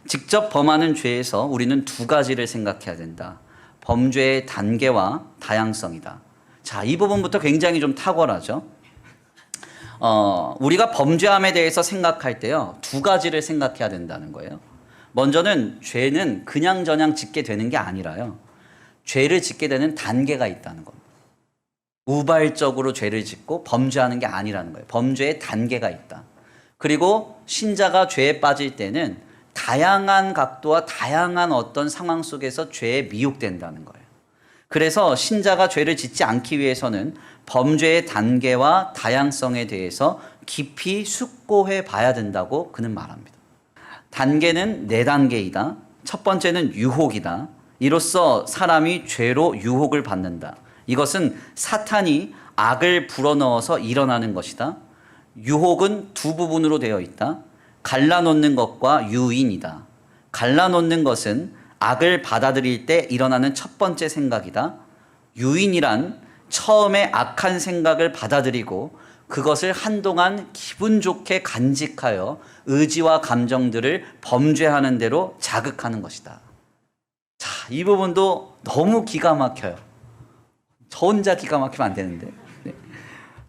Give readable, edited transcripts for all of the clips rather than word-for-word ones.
직접 범하는 죄에서 우리는 두 가지를 생각해야 된다. 범죄의 단계와 다양성이다. 자, 이 부분부터 굉장히 좀 탁월하죠. 우리가 범죄함에 대해서 생각할 때요, 두 가지를 생각해야 된다는 거예요. 먼저는 죄는 그냥저냥 짓게 되는 게 아니라요, 죄를 짓게 되는 단계가 있다는 겁니다. 우발적으로 죄를 짓고 범죄하는 게 아니라는 거예요. 범죄의 단계가 있다. 그리고 신자가 죄에 빠질 때는 다양한 각도와 다양한 어떤 상황 속에서 죄에 미혹된다는 거예요. 그래서 신자가 죄를 짓지 않기 위해서는 범죄의 단계와 다양성에 대해서 깊이 숙고해 봐야 된다고 그는 말합니다. 단계는 네 단계이다. 첫 번째는 유혹이다. 이로써 사람이 죄로 유혹을 받는다. 이것은 사탄이 악을 불어넣어서 일어나는 것이다. 유혹은 두 부분으로 되어 있다. 갈라놓는 것과 유인이다. 갈라놓는 것은 악을 받아들일 때 일어나는 첫 번째 생각이다. 유인이란 처음에 악한 생각을 받아들이고 그것을 한동안 기분 좋게 간직하여 의지와 감정들을 범죄하는 대로 자극하는 것이다. 자, 이 부분도 너무 기가 막혀요. 저 혼자 기가 막히면 안 되는데. 네.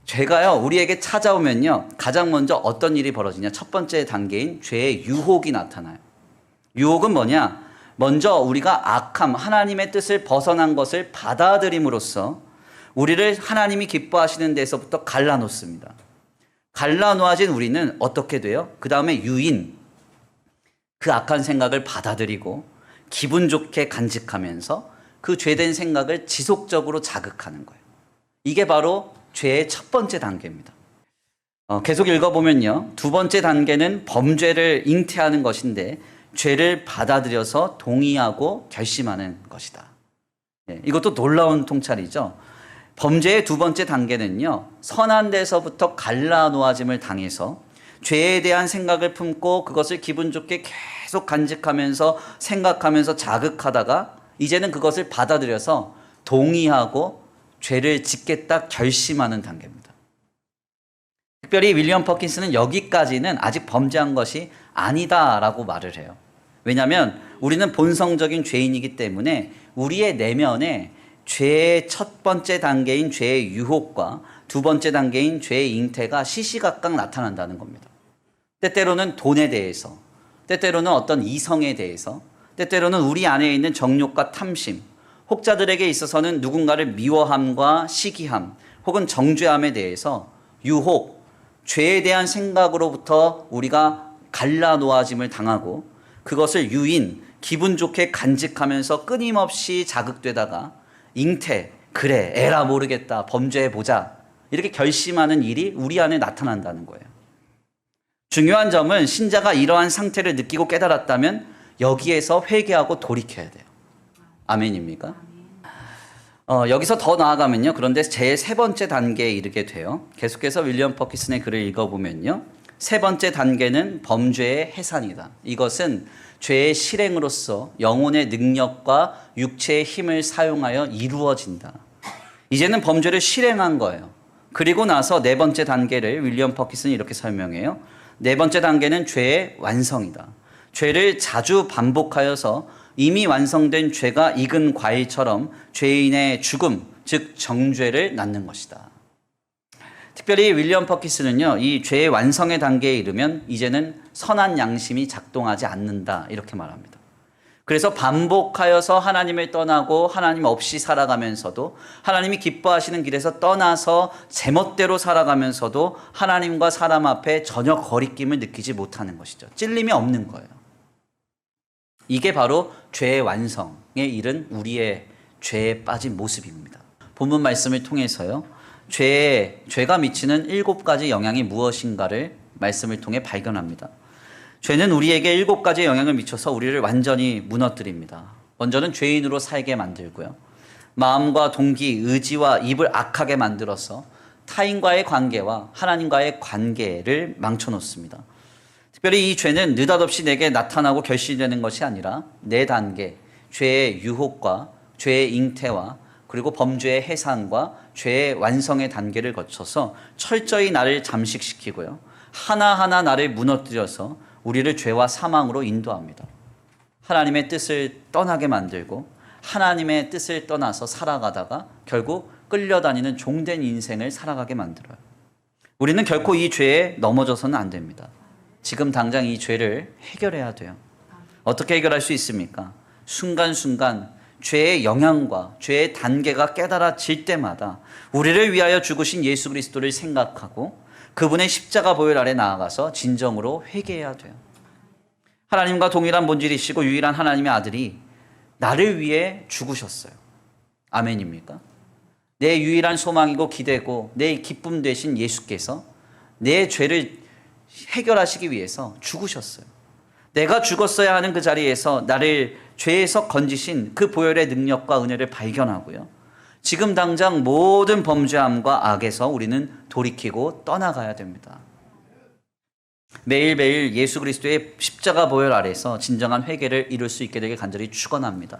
죄가요, 우리에게 찾아오면요, 가장 먼저 어떤 일이 벌어지냐. 첫 번째 단계인 죄의 유혹이 나타나요. 유혹은 뭐냐? 먼저 우리가 악함, 하나님의 뜻을 벗어난 것을 받아들임으로써 우리를 하나님이 기뻐하시는 데서부터 갈라놓습니다. 갈라놓아진 우리는 어떻게 돼요? 그 다음에 유인, 그 악한 생각을 받아들이고 기분 좋게 간직하면서 그 죄된 생각을 지속적으로 자극하는 거예요. 이게 바로 죄의 첫 번째 단계입니다. 계속 읽어보면요, 두 번째 단계는 범죄를 잉태하는 것인데 죄를 받아들여서 동의하고 결심하는 것이다. 이것도 놀라운 통찰이죠. 범죄의 두 번째 단계는요, 선한 데서부터 갈라놓아짐을 당해서 죄에 대한 생각을 품고 그것을 기분 좋게 계속 간직하면서 생각하면서 자극하다가 이제는 그것을 받아들여서 동의하고 죄를 짓겠다 결심하는 단계입니다. 특별히 윌리엄 퍼킨스는 여기까지는 아직 범죄한 것이 아니다라고 말을 해요. 왜냐하면 우리는 본성적인 죄인이기 때문에 우리의 내면에 죄의 첫 번째 단계인 죄의 유혹과 두 번째 단계인 죄의 잉태가 시시각각 나타난다는 겁니다. 때때로는 돈에 대해서, 때때로는 어떤 이성에 대해서, 때때로는 우리 안에 있는 정욕과 탐심, 혹자들에게 있어서는 누군가를 미워함과 시기함 혹은 정죄함에 대해서 유혹, 죄에 대한 생각으로부터 우리가 갈라놓아짐을 당하고 그것을 유인, 기분 좋게 간직하면서 끊임없이 자극되다가 잉태, 그래, 에라 모르겠다, 범죄해보자, 이렇게 결심하는 일이 우리 안에 나타난다는 거예요. 중요한 점은 신자가 이러한 상태를 느끼고 깨달았다면 여기에서 회개하고 돌이켜야 돼요. 아멘입니까? 여기서 더 나아가면요, 그런데 제 세 번째 단계에 이르게 돼요. 계속해서 윌리엄 퍼킨슨의 글을 읽어보면요, 세 번째 단계는 범죄의 해산이다. 이것은 죄의 실행으로서 영혼의 능력과 육체의 힘을 사용하여 이루어진다. 이제는 범죄를 실행한 거예요. 그리고 나서 네 번째 단계를 윌리엄 퍼킨슨이 이렇게 설명해요. 네 번째 단계는 죄의 완성이다. 죄를 자주 반복하여서 이미 완성된 죄가 익은 과일처럼 죄인의 죽음, 즉 정죄를 낳는 것이다. 특별히 윌리엄 퍼킨스는요, 이 죄의 완성의 단계에 이르면 이제는 선한 양심이 작동하지 않는다, 이렇게 말합니다. 그래서 반복하여서 하나님을 떠나고 하나님 없이 살아가면서도, 하나님이 기뻐하시는 길에서 떠나서 제멋대로 살아가면서도 하나님과 사람 앞에 전혀 거리낌을 느끼지 못하는 것이죠. 찔림이 없는 거예요. 이게 바로 죄의 완성에 이른 우리의 죄에 빠진 모습입니다. 본문 말씀을 통해서요, 죄가 미치는 7가지 영향이 무엇인가를 말씀을 통해 발견합니다. 죄는 우리에게 7가지의 영향을 미쳐서 우리를 완전히 무너뜨립니다. 먼저는 죄인으로 살게 만들고요, 마음과 동기, 의지와 입을 악하게 만들어서 타인과의 관계와 하나님과의 관계를 망쳐놓습니다. 특별히 이 죄는 느닷없이 내게 나타나고 결실되는 것이 아니라 네 단계, 죄의 유혹과 죄의 잉태와 그리고 범죄의 해산과 죄의 완성의 단계를 거쳐서 철저히 나를 잠식시키고요, 하나하나 나를 무너뜨려서 우리를 죄와 사망으로 인도합니다. 하나님의 뜻을 떠나게 만들고 하나님의 뜻을 떠나서 살아가다가 결국 끌려다니는 종된 인생을 살아가게 만들어요. 우리는 결코 이 죄에 넘어져서는 안 됩니다. 지금 당장 이 죄를 해결해야 돼요. 어떻게 해결할 수 있습니까? 순간순간 죄의 영향과 죄의 단계가 깨달아질 때마다 우리를 위하여 죽으신 예수 그리스도를 생각하고 그분의 십자가 보혈 아래 나아가서 진정으로 회개해야 돼요. 하나님과 동일한 본질이시고 유일한 하나님의 아들이 나를 위해 죽으셨어요. 아멘입니까? 내 유일한 소망이고 기대고 내 기쁨 되신 예수께서 내 죄를 해결하시기 위해서 죽으셨어요. 내가 죽었어야 하는 그 자리에서 나를 죄에서 건지신 그 보혈의 능력과 은혜를 발견하고요. 지금 당장 모든 범죄함과 악에서 우리는 돌이키고 떠나가야 됩니다. 매일매일 예수 그리스도의 십자가 보혈 아래서 진정한 회개를 이룰 수 있게 되길 간절히 축원합니다.